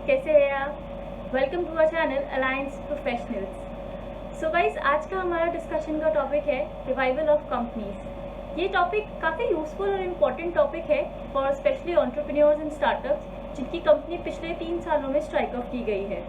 कैसे हैं आप? Welcome to our channel Alliance Professionals. So guys, आज का हमारा डिस्कशन का टॉपिक है रिवाइवल ऑफ कंपनीज। ये टॉपिक काफ़ी यूजफुल और इम्पोर्टेंट टॉपिक है for specially entrepreneurs and startups जिनकी कंपनी पिछले 3 सालों में स्ट्राइक ऑफ की गई है।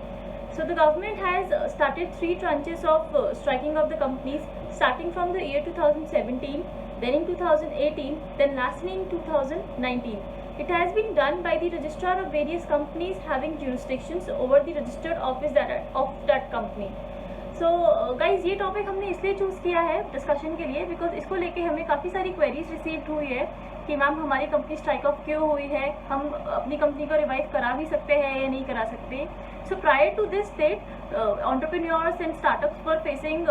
So the government has started 3 tranches of striking of the companies starting from the year 2017, then in 2018, then lastly in 2019. It has been done by the registrar of various companies having jurisdictions over the registered office of that company. So guys, ये topic हमने इसलिए choose किया है discussion के लिए because इसको लेके हमें काफ़ी सारी क्वेरीज रिसीव हुई है कि मैम हमारी कंपनी स्ट्राइक ऑफ क्यों हुई है, हम अपनी कंपनी को रिवाइव करा भी सकते हैं या नहीं करा सकते। So prior to this date, entrepreneurs and startups were facing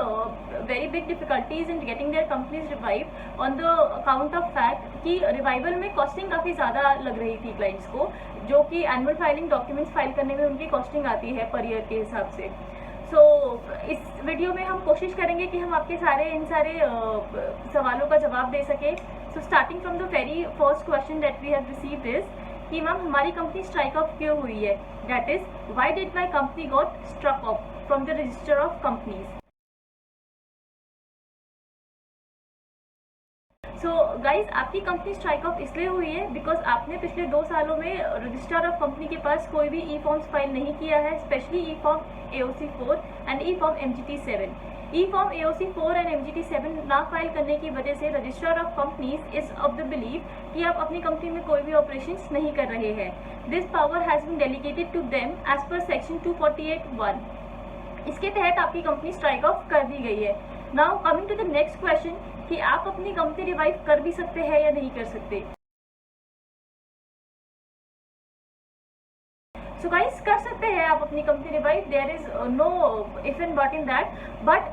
very big difficulties in getting their companies revived on the account of fact कि रिवाइवल में कॉस्टिंग काफ़ी ज़्यादा लग रही थी क्लाइंट्स को, जो कि एनुअल फाइलिंग डॉक्यूमेंट्स फाइल करने में उनकी कॉस्टिंग आती है पर ईयर के हिसाब से। सो इस वीडियो में हम कोशिश करेंगे कि हम आपके इन सारे सवालों का जवाब दे सकें। So starting from the very first question that we have received is कि मैम हमारी कंपनी स्ट्राइक ऑफ क्यों हुई है, that is why did my company got struck off from the register of companies. So guys, आपकी company strike off इसलिए हुई है because आपने पिछले 2 सालों में रजिस्ट्रार ऑफ कंपनी के पास कोई भी ई फॉर्म्स फाइल नहीं किया है, specially E form AOC 4 and E form MGT 7। E form AOC 4 and MGT 7 ना फाइल करने की वजह से registrar of companies is of the believe कि आप अपनी कंपनी में कोई भी ऑपरेशंस नहीं कर रहे हैं। This power has been delegated to them as per section 248(1). इसके तहत आपकी कंपनी स्ट्राइक ऑफ कर दी गई है। Now coming to the next question कि आप अपनी कंपनी रिवाइव कर भी सकते हैं या नहीं कर सकते। सो गाइस, कर सकते हैं आप अपनी company revive, there is no if and but in that. But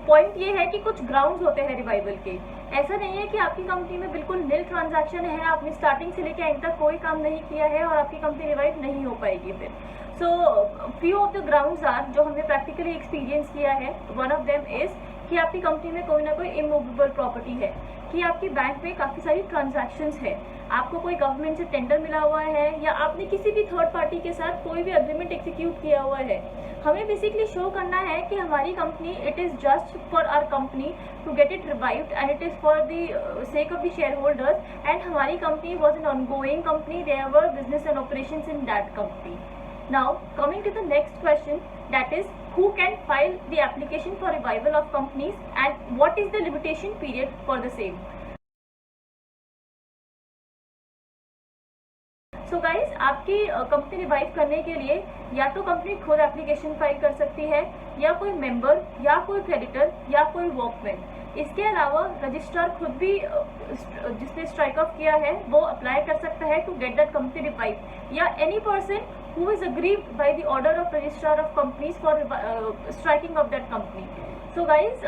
point ये है कि कुछ ग्राउंड्स होते हैं रिवाइवल के। ऐसा नहीं है कि आपकी कंपनी में बिल्कुल नील ट्रांजैक्शन है, आपने स्टार्टिंग से लेकर एंड तक कोई काम नहीं किया है और आपकी कंपनी रिवाइव नहीं हो पाएगी फिर। So few of the grounds are जो हमने प्रैक्टिकली एक्सपीरियंस किया है। वन ऑफ देम इज कि आपकी कंपनी में कोई ना कोई इमूवेबल प्रॉपर्टी है, कि आपकी बैंक में काफ़ी सारी ट्रांजैक्शंस है, आपको कोई गवर्नमेंट से टेंडर मिला हुआ है या आपने किसी भी थर्ड पार्टी के साथ कोई भी एग्रीमेंट एग्जीक्यूट किया हुआ है। हमें बेसिकली शो करना है कि हमारी company, it is just for our company to get it revived and it is for the sake of the shareholders and हमारी company was an ongoing company, there were business and operations in that company. Now coming to the next question, that is who can file the application for revival of companies and what is the limitation period for the same. So guys, आपकी company revive करने के लिए या तो company खुद application file कर सकती है या कोई मेंबर या कोई क्रेडिटर या कोई वर्कमैन। इसके अलावा रजिस्ट्रार खुद भी जिसने स्ट्राइक ऑफ किया है वो अप्लाई कर सकता है to get that company revive, या any person who is aggrieved by the order of registrar of companies for striking of that company. So guys,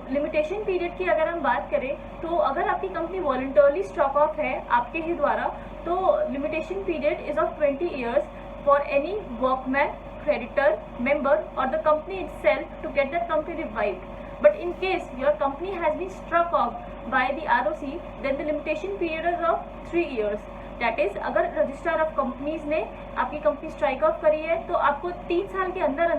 limitation period की अगर हम बात करें तो अगर आपकी कंपनी वॉलंटरली स्ट्रॉक ऑफ है आपके ही द्वारा, तो limitation period is of 20 years for any workman, creditor, member or the company itself to get that company revived. But in case your company has been struck off by the ROC, then the limitation period is of 3 years. That is, अगर registrar of companies ने आपकी company strike of करी है तो आपको 3 साल के अंदर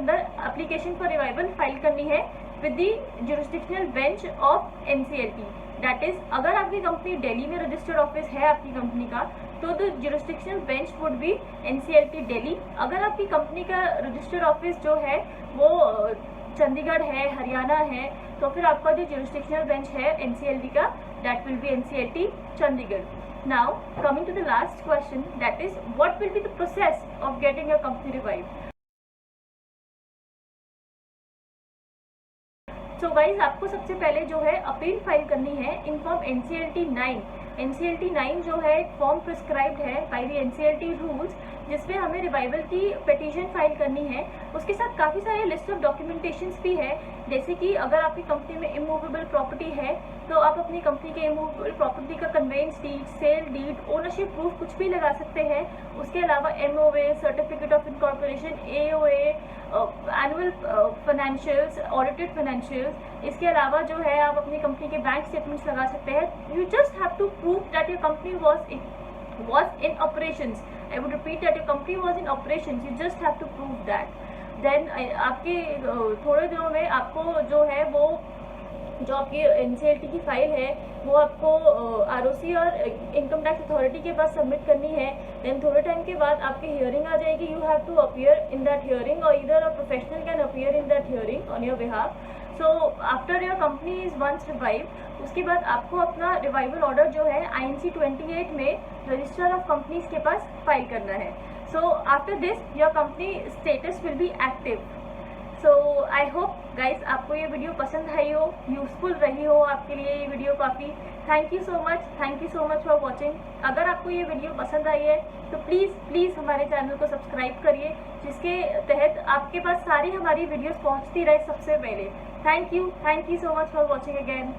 एप्लीकेशन फॉर रिवाइवल फाइल करनी है with the jurisdictional bench of NCLT। That is, अगर आपकी कंपनी दिल्ली में रजिस्टर्ड ऑफिस है आपकी कंपनी का, तो the jurisdictional bench would be NCLT Delhi. अगर आपकी कंपनी का रजिस्टर्ड ऑफिस जो है वो चंडीगढ़ है, हरियाणा है, तो फिर आपका जो जुरिस्डिक्शनल बेंच है NCLT का, that will be NCLT Chandigarh. Now coming to the last question, that is what will be the process of getting your company revived. So guys, आपको सबसे पहले जो है अपील फाइल करनी है इन फॉर्म NCLT 9। NCLT 9 जो है फॉर्म प्रिस्क्राइब्ड है बाय द NCLT रूल्स, जिसमें हमें रिवाइवल की पिटीशन फाइल करनी है। उसके साथ काफ़ी सारे लिस्ट ऑफ डॉक्यूमेंटेशंस भी है, जैसे कि अगर आपकी कंपनी में इमूवेबल प्रॉपर्टी है तो आप अपनी कंपनी के इमूवेबल प्रॉपर्टी का conveyance deed, sale deed, ownership proof कुछ भी लगा सकते हैं। उसके अलावा MOA, certificate of incorporation, AOA, annual financials, audited financials. इसके अलावा जो है आप अपनी कंपनी के बैंक स्टेटमेंट्स लगा सकते हैं। You just have to prove that your company was in operations I would repeat that your company was in operation, you just have to prove that. Then आपके थोड़े दिनों में आपको जो है वो जो आपकी एनसीएलटी की फाइल है वो आपको आरओसी और इनकम टैक्स अथॉरिटी के पास सबमिट करनी है। देन थोड़े टाइम के बाद आपकी हियरिंग आ जाएगी, you have to appear in that hearing और either a professional can appear in that hearing on your behalf. So after your company is once revive, उसके बाद आपको अपना रिवाइवल ऑर्डर जो है INC 28 में रजिस्टर ऑफ कंपनीज के पास file करना है। So after this your company status will be active. So I hope guys आपको ये वीडियो पसंद आई हो, यूजफुल रही हो आपके लिए ये वीडियो काफ़ी। Thank you so much for watching. अगर आपको ये वीडियो पसंद आई है तो प्लीज़ हमारे चैनल को सब्सक्राइब करिए, जिसके तहत आपके पास सारी हमारी वीडियोस पहुंचती रहे सबसे पहले। Thank you so much for watching again.